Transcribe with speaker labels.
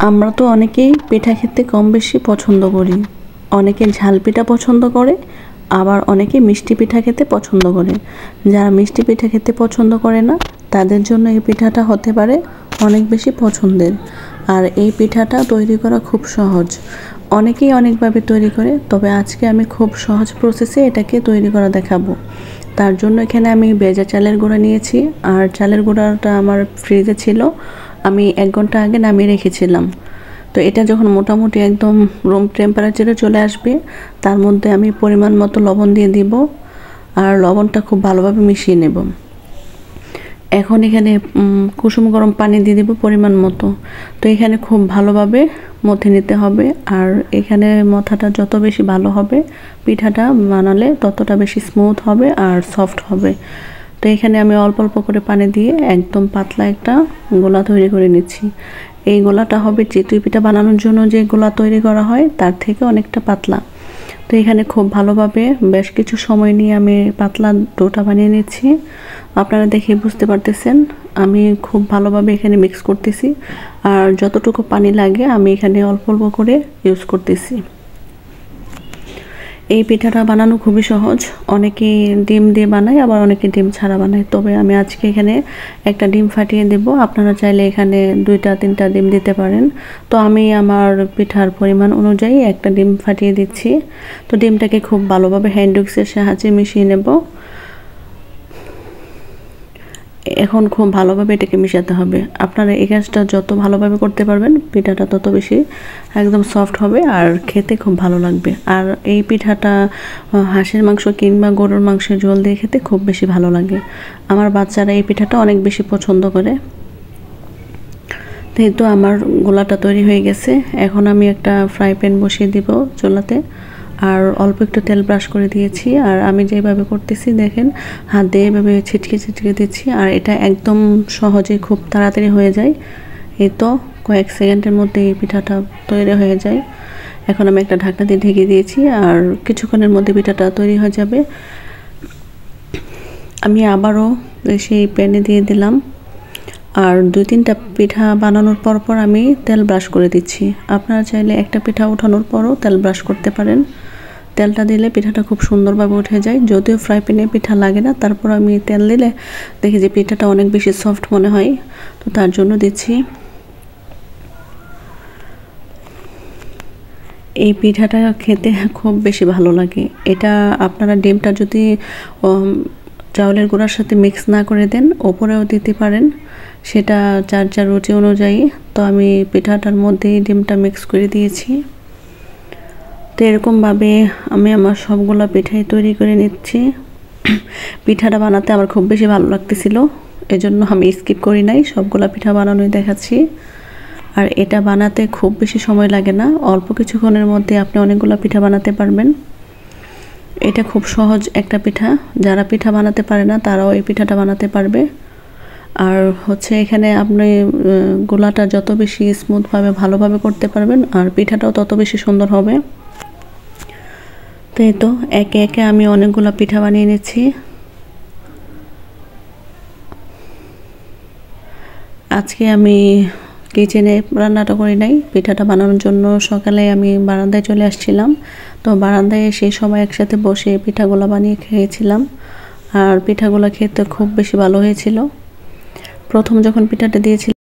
Speaker 1: আমরা তো অনেকেই পিঠা খেতে কম বেশি পছন্দ করি। অনেকে ঝাল পিঠা পছন্দ করে, আবার অনেকে মিষ্টি পিঠা খেতে পছন্দ করে। যারা মিষ্টি পিঠা খেতে পছন্দ করে না, তাদের জন্য এই পিঠাটা হতে পারে অনেক বেশি পছন্দের। আর এই পিঠাটা তৈরি করা খুব সহজ। অনেকেই অনেকভাবে তৈরি করে, তবে আজকে আমি খুব সহজ প্রসেসে এটাকে তৈরি করা দেখাবো। তার জন্য এখানে আমি ভেজা চালের গুঁড়া নিয়েছি, আর চালের গুঁড়াটা আমার ফ্রিজে ছিল, আমি 1 ঘন্টা আগে নামিয়ে রেখেছিলাম। তো এটা যখন মোটামুটি একদম রুম টেম্পারেচারে চলে আসবে, তার মধ্যে আমি পরিমাণ মতো লবণ দিয়ে দিব, আর লবণটা খুব ভালোভাবে মিশিয়ে নেব। এখন এখানে কুসুম গরম পানি দিয়ে দিব পরিমাণ মতো। তো এখানে খুব ভালোভাবে মথে নিতে হবে, আর এখানে মথাটা যত বেশি ভালো হবে, পিঠাটা বানালে ততটা বেশি স্মুথ হবে আর সফট হবে। তো এখানে আমি অল্প অল্প করে পানি দিয়ে একদম পাতলা একটা গোলা তৈরি করে নিচ্ছি। এই গোলাটা হবে চিতই পিঠা বানানোর জন্য যে গোলা তৈরি করা হয়, তার থেকে অনেকটা পাতলা। তো এখানে খুব ভালোভাবে বেশ কিছু সময় নিয়ে আমি পাতলা ডোটা বানিয়ে নিচ্ছি। আপনারা দেখে বুঝতে পারতেছেন আমি খুব ভালোভাবে এখানে মিক্স করতেছি, আর যতটুকু পানি লাগে আমি এখানে অল্প অল্প করে ইউজ করতেছি। এই পিঠাটা বানানো খুবই সহজ। অনেকে ডিম দিয়ে বানায়, আবার অনেকে ডিম ছাড়া বানায়, তবে আমি আজকে এখানে একটা ডিম ফাটিয়ে দেব। আপনারা চাইলে এখানে 2-3টা ডিম দিতে পারেন। তো আমি আমার পিঠার পরিমাণ অনুযায়ী একটা ডিম ফাটিয়ে দিচ্ছি। তো ডিমটাকে খুব ভালোভাবে হ্যান্ড উইক্সের সাহায্যে মিশিয়ে নেব। এখন খুব ভালোভাবে এটাকে মিশাতে হবে। আপনারা এই কাজটা যত ভালোভাবে করতে পারবেন, পিঠাটা তত বেশি একদম সফট হবে আর খেতে খুব ভালো লাগবে। আর এই পিঠাটা হাঁসের মাংস কিংবা গরুর মাংসের ঝোল দিয়ে খেতে খুব বেশি ভালো লাগে। আমার বাচ্চারা এই পিঠাটা অনেক বেশি পছন্দ করে। তো আমার গোলাটা তৈরি হয়ে গেছে। এখন আমি একটা ফ্রাই প্যান বসিয়ে দিব চুলাতে, আর অল্প একটু তেল ব্রাশ করে দিয়েছি। আর আমি যেভাবে করতেছি দেখেন, হাত দিয়ে এভাবে ছিটকে ছিটকে দিচ্ছি, আর এটা একদম সহজে খুব তাড়াতাড়ি হয়ে যায়। এই তো কয়েক সেকেন্ডের মধ্যে এই পিঠাটা তৈরি হয়ে যায়। এখন আমি একটা ঢাকনা দিয়ে ঢেকে দিয়েছি, আর কিছুক্ষণের মধ্যে পিঠাটা তৈরি হয়ে যাবে। আমি আবারও সেই প্যানে দিয়ে দিলাম, আর 2-3টা পিঠা বানানোর পর আমি তেল ব্রাশ করে দিচ্ছি। আপনারা চাইলে একটা পিঠা ওঠানোর পরও তেল ব্রাশ করতে পারেন। তেলটা দিলে পিঠাটা খুব সুন্দরভাবে উঠে যায়। যদিও ফ্রাই প্যানে পিঠা লাগে না, তারপর আমি তেল দিলে দেখি যে পিঠাটা অনেক বেশি সফট মনে হয়, তো তার জন্য দিচ্ছি। এই পিঠাটা খেতে খুব বেশি ভালো লাগে। এটা আপনারা ডিমটা যদি চাউলের গুঁড়ার সাথে মিক্স না করে দেন, ওপরেও দিতে পারেন, সেটা যার যার রুচি অনুযায়ী। তো আমি পিঠাটার মধ্যেই ডিমটা মিক্স করে দিয়েছি। তো এরকমভাবে আমি আমার সবগুলো পিঠাই তৈরি করে নিচ্ছি। পিঠাটা বানাতে আমার খুব বেশি ভালো লাগতেছিল, এজন্য আমি স্কিপ করি নাই, সবগুলো পিঠা বানানোই দেখাচ্ছি। আর এটা বানাতে খুব বেশি সময় লাগে না, অল্প কিছুক্ষণের মধ্যে আপনি অনেকগুলো পিঠা বানাতে পারবেন। এটা খুব সহজ একটা পিঠা, যারা পিঠা বানাতে পারে না তারাও এই পিঠাটা বানাতে পারবে। আর হচ্ছে এখানে আপনি গোলাটা যত বেশি স্মুথভাবে ভালোভাবে করতে পারবেন, আর পিঠাটাও তত বেশি সুন্দর হবে। তো এই তো একে একে আমি অনেকগুলো পিঠা বানিয়ে নিচ্ছি। আজকে আমি কিচেনে রান্নাটা করি নাই, পিঠাটা বানানোর জন্য সকালে আমি বারান্দায় চলে আসছিলাম। তো বারান্দায় সেই সময় একসাথে বসে পিঠাগুলো বানিয়ে খেয়েছিলাম, আর পিঠাগুলো খেতে খুব বেশি ভালো হয়েছিল। প্রথম যখন পিঠাটা দিয়েছিলাম